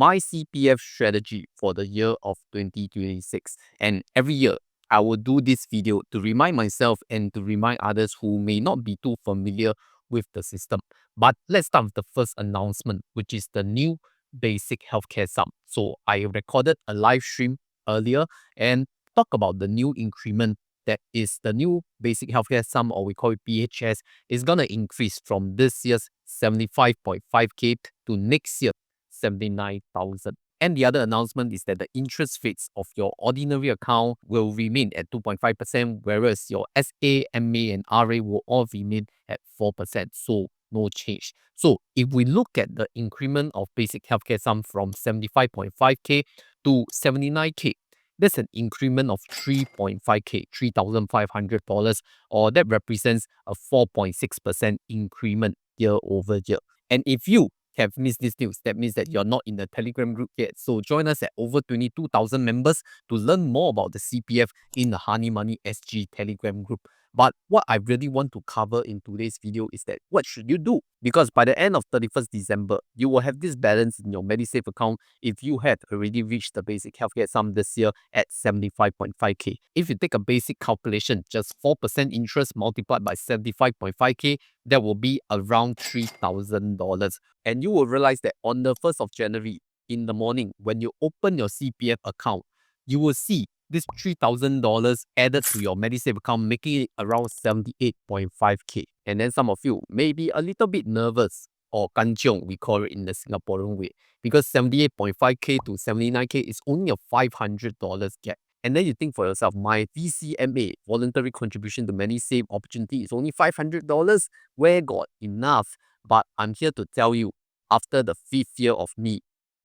my CPF strategy for the year of 2026. And every year, I will do this video to remind myself and to remind others who may not be too familiar with the system. But let's start with the first announcement, which is the new basic healthcare sum. So I recorded a live stream earlier and talk about the new increment, that is the new basic healthcare sum, or we call it BHS, is going to increase from this year's 75.5K to next year 79,000. And the other announcement is that the interest rates of your ordinary account will remain at 2.5%, whereas your SA, MA, and RA will all remain at 4%. So no change. So if we look at the increment of basic healthcare sum from 75.5K to 79K, that's an increment of 3.5K, $3,500, or that represents a 4.6% increment year over year. And if you have missed this news, that means that you're not in the Telegram group yet. So join us at over 22,000 members to learn more about the CPF in the Honey Money SG Telegram group. But what I really want to cover in today's video is that what should you do? Because by the end of 31st December, you will have this balance in your Medisave account if you had already reached the basic healthcare sum this year at 75.5K. If you take a basic calculation, just 4% interest multiplied by 75.5K, that will be around $3,000. And you will realize that on the 1st of January in the morning, when you open your CPF account, you will see this $3,000 added to your Medisave account, making it around 78.5K. And then some of you may be a little bit nervous, or kanchiong, we call it in the Singaporean way, because 78.5K to 79K is only a $500 gap. And then you think for yourself, my VCMA, voluntary contribution to Medisave opportunity, is only $500. Where got enough? But I'm here to tell you, after the 5th year of me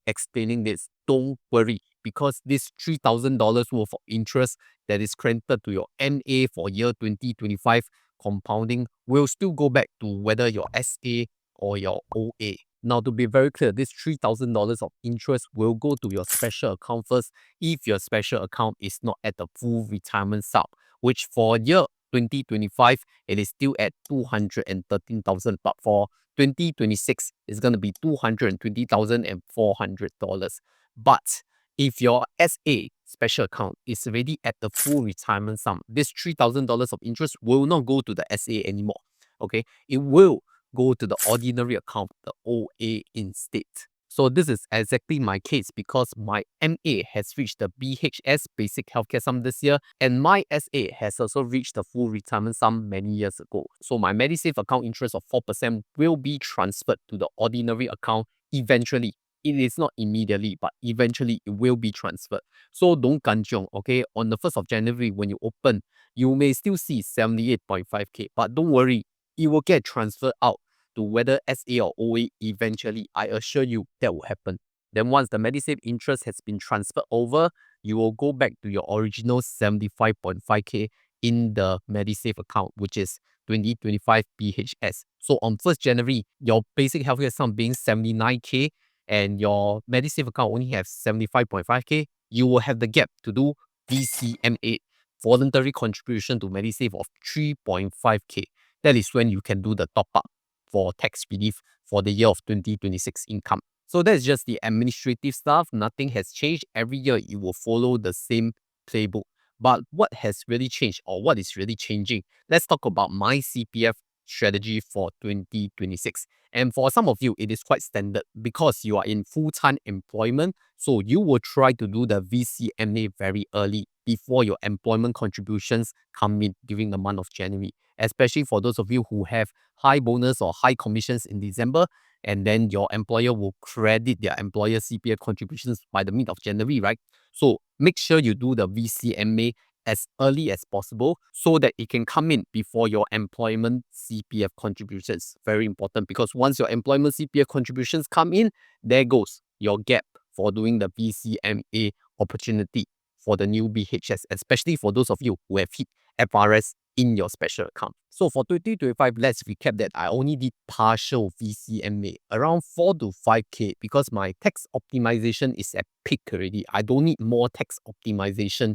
explaining this, don't worry, because this $3,000 worth of interest that is credited to your MA for year 2025 compounding will still go back to whether your SA or your OA. Now, to be very clear, this $3,000 of interest will go to your special account first if your special account is not at the full retirement sum, which for year 2025, it is still at 213,000, but for 2026, it's going to be $220,400. But if your SA special account is already at the full retirement sum, this $3,000 of interest will not go to the SA anymore. Okay, it will go to the ordinary account, the OA, instead. So this is exactly my case, because my MA has reached the BHS basic healthcare sum this year, and my SA has also reached the full retirement sum many years ago. So my Medisave account interest of 4% will be transferred to the ordinary account eventually. It is not immediately, but eventually it will be transferred. So don't kanchiong, okay? On the 1st of January, when you open, you may still see 78.5K, but don't worry, it will get transferred out to whether SA or OA eventually. I assure you that will happen. Then once the Medisave interest has been transferred over, you will go back to your original 75.5K in the Medisave account, which is 2025 BHS. So on 1st January, your basic healthcare sum being 79K and your Medisave account only has 75.5K, you will have the gap to do VCMA, voluntary contribution to Medisave, of 3.5K. That is when you can do the top up for tax relief for the year of 2026 income. So that's just the administrative stuff. Nothing has changed. Every year you will follow the same playbook. But what has really changed, or what is really changing? Let's talk about my CPF strategy for 2026. And for some of you, it is quite standard because you are in full-time employment. So you will try to do the VCMA very early before your employment contributions come in during the month of January, especially for those of you who have high bonus or high commissions in December, and then your employer will credit their employer CPF contributions by the mid of January, right? So make sure you do the VCMA as early as possible so that it can come in before your employment CPF contributions. Very important, because once your employment CPF contributions come in, there goes your gap for doing the VCMA opportunity for the new BHS, especially for those of you who have hit FRS in your special account. So for 2025, let's recap that I only did partial VCMA, around 4 to 5K, because my tax optimization is at peak already. I don't need more tax optimization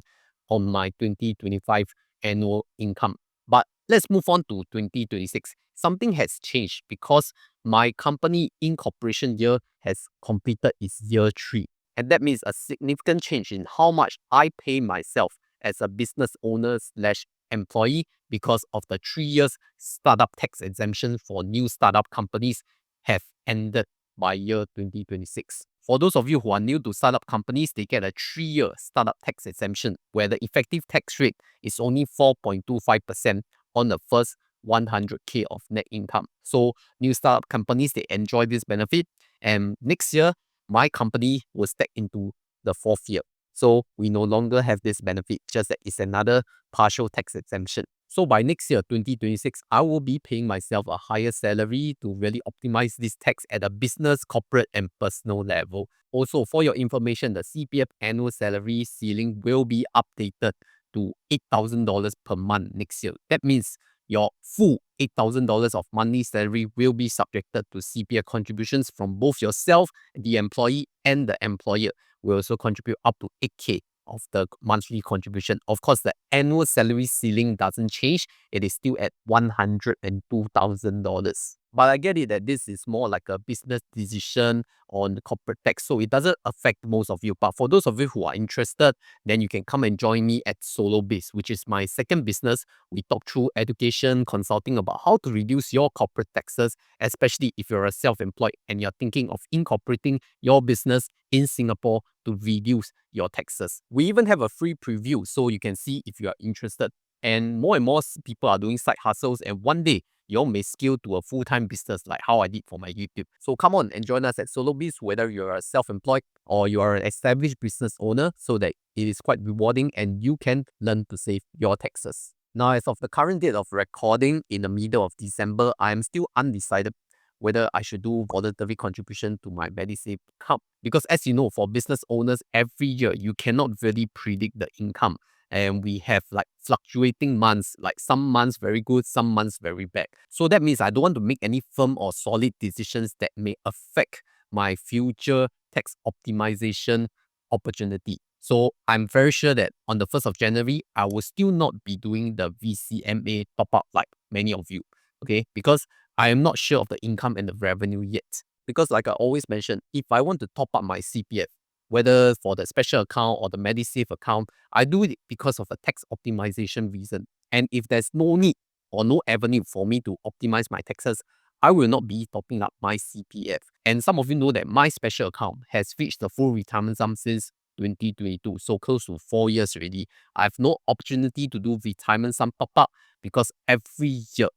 on my 2025 annual income. But let's move on to 2026. something has changed because my company incorporation year has completed its year 3. And that means a significant change in how much I pay myself as a business owner slash employee because of the 3 years startup tax exemption for new startup companies have ended by year 2026. For those of you who are new to startup companies, they get a 3-year startup tax exemption where the effective tax rate is only 4.25% on the first 100K of net income. So new startup companies, they enjoy this benefit. And next year, my company will step into the 4th year. So we no longer have this benefit, just that it's another partial tax exemption. So by next year, 2026, I will be paying myself a higher salary to really optimize this tax at a business, corporate, and personal level. Also, for your information, the CPF annual salary ceiling will be updated to $8,000 per month next year. That means your full $8,000 of monthly salary will be subjected to CPF contributions from both yourself, the employee, and the employer. Will also contribute up to 8K of the monthly contribution. Of course, the annual salary ceiling doesn't change. It is still at $102,000. But I get it that this is more like a business decision on the corporate tax, so it doesn't affect most of you. But for those of you who are interested, then you can come and join me at SoloBiz, which is my second business. We talk through education, consulting about how to reduce your corporate taxes, especially if you're a self-employed and you're thinking of incorporating your business in Singapore to reduce your taxes. We even have a free preview so you can see if you are interested. And more people are doing side hustles, and one day you all may scale to a full-time business like how I did for my YouTube. So come on and join us at SoloBiz, whether you're a self-employed or you are an established business owner, so that it is quite rewarding and you can learn to save your taxes. Now, as of the current date of recording in the middle of December, I am still undecided whether I should do voluntary contribution to my Medisave account. Because as you know, for business owners, every year you cannot really predict the income. And we have like fluctuating months, like some months very good, some months very bad. So that means I don't want to make any firm or solid decisions that may affect my future tax optimization opportunity. So I'm very sure that on the 1st of January, I will still not be doing the VCMA top-up like many of you, okay? Because I am not sure of the income and the revenue yet. Because like I always mention, if I want to top up my CPF, whether for the special account or the Medisave account, I do it because of a tax optimization reason. And if there's no need or no avenue for me to optimize my taxes, I will not be topping up my CPF. And some of you know that my special account has reached the full retirement sum since 2022, so close to 4 years already. I have no opportunity to do retirement sum top up because every year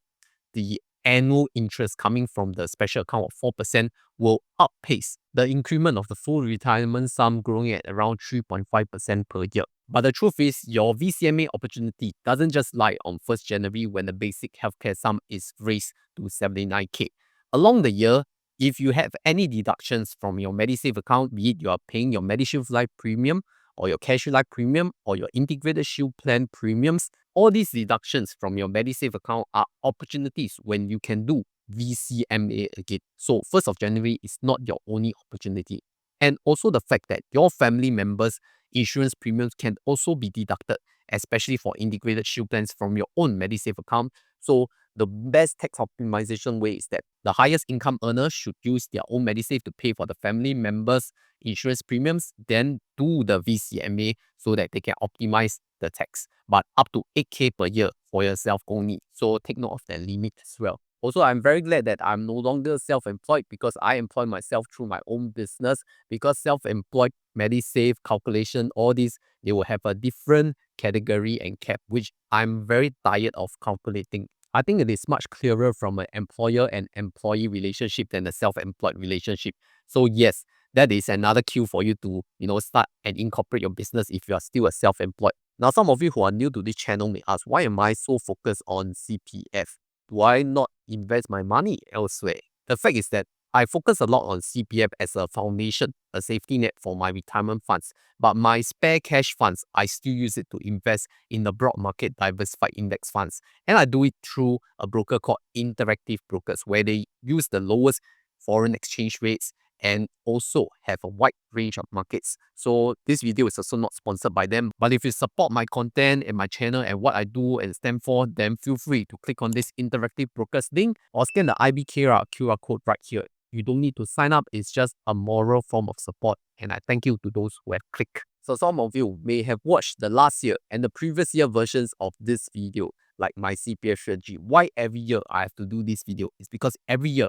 the annual interest coming from the special account of 4% will outpace the increment of the full retirement sum growing at around 3.5% per year. But the truth is, your VCMA opportunity doesn't just lie on 1st January when the basic healthcare sum is raised to 79K. Along the year, if you have any deductions from your Medisave account, be it you are paying your Medishield Life premium or your CareShield Life premium or your Integrated Shield Plan premiums, all these deductions from your Medisave account are opportunities when you can do VCMA again. So 1st of January is not your only opportunity. And also the fact that your family members' insurance premiums can also be deducted, especially for integrated shield plans from your own Medisave account. So the best tax optimization way is that the highest income earners should use their own Medisave to pay for the family members' insurance premiums, then do the VCMA so that they can optimize the tax. But up to 8K per year for yourself only. So take note of that limit as well. Also, I'm very glad that I'm no longer self-employed because I employ myself through my own business. Because self-employed, Medisave, calculation, all these, they will have a different category and cap, which I'm very tired of calculating. I think it is much clearer from an employer and employee relationship than a self-employed relationship. So yes, that is another cue for you to, start and incorporate your business if you are still a self-employed. Now, some of you who are new to this channel may ask, why am I so focused on CPF? Do I not invest my money elsewhere? The fact is that I focus a lot on CPF as a foundation, a safety net for my retirement funds. But my spare cash funds, I still use it to invest in the broad market diversified index funds. And I do it through a broker called Interactive Brokers, where they use the lowest foreign exchange rates and also have a wide range of markets. So this video is also not sponsored by them. But if you support my content and my channel and what I do and stand for, then feel free to click on this interactive brokers link or scan the IBKR QR code right here. You don't need to sign up. It's just a moral form of support. And I thank you to those who have clicked. So some of you may have watched the last year and the previous year versions of this video, like my CPF strategy. Why every year I have to do this video is because every year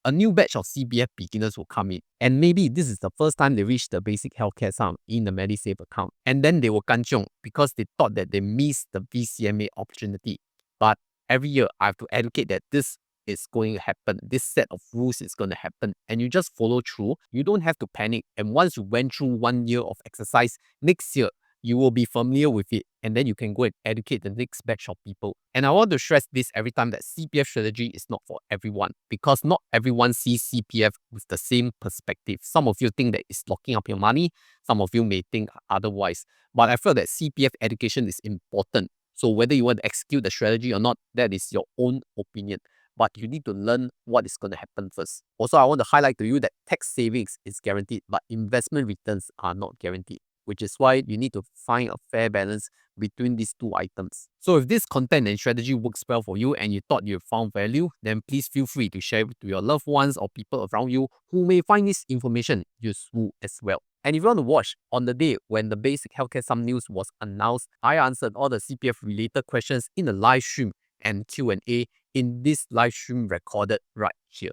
a new batch of CPF beginners will come in. And maybe this is the first time they reach the basic healthcare sum in the Medisave account. And then they will kanchiong because they thought that they missed the VCMA opportunity. But every year I have to educate that this is going to happen. This set of rules is going to happen. And you just follow through. You don't have to panic. And once you went through 1 year of exercise, next year, you will be familiar with it, and then you can go and educate the next batch of people. And I want to stress this every time that CPF strategy is not for everyone, because not everyone sees CPF with the same perspective. Some of you think that it's locking up your money, some of you may think otherwise. But I feel that CPF education is important. So whether you want to execute the strategy or not, that is your own opinion. But you need to learn what is going to happen first. Also, I want to highlight to you that tax savings is guaranteed, but investment returns are not guaranteed, which is why you need to find a fair balance between these two items. So if this content and strategy works well for you and you thought you found value, then please feel free to share it to your loved ones or people around you who may find this information useful as well. And if you want to watch on the day when the basic healthcare sum news was announced, I answered all the CPF related questions in a live stream and Q&A in this live stream recorded right here.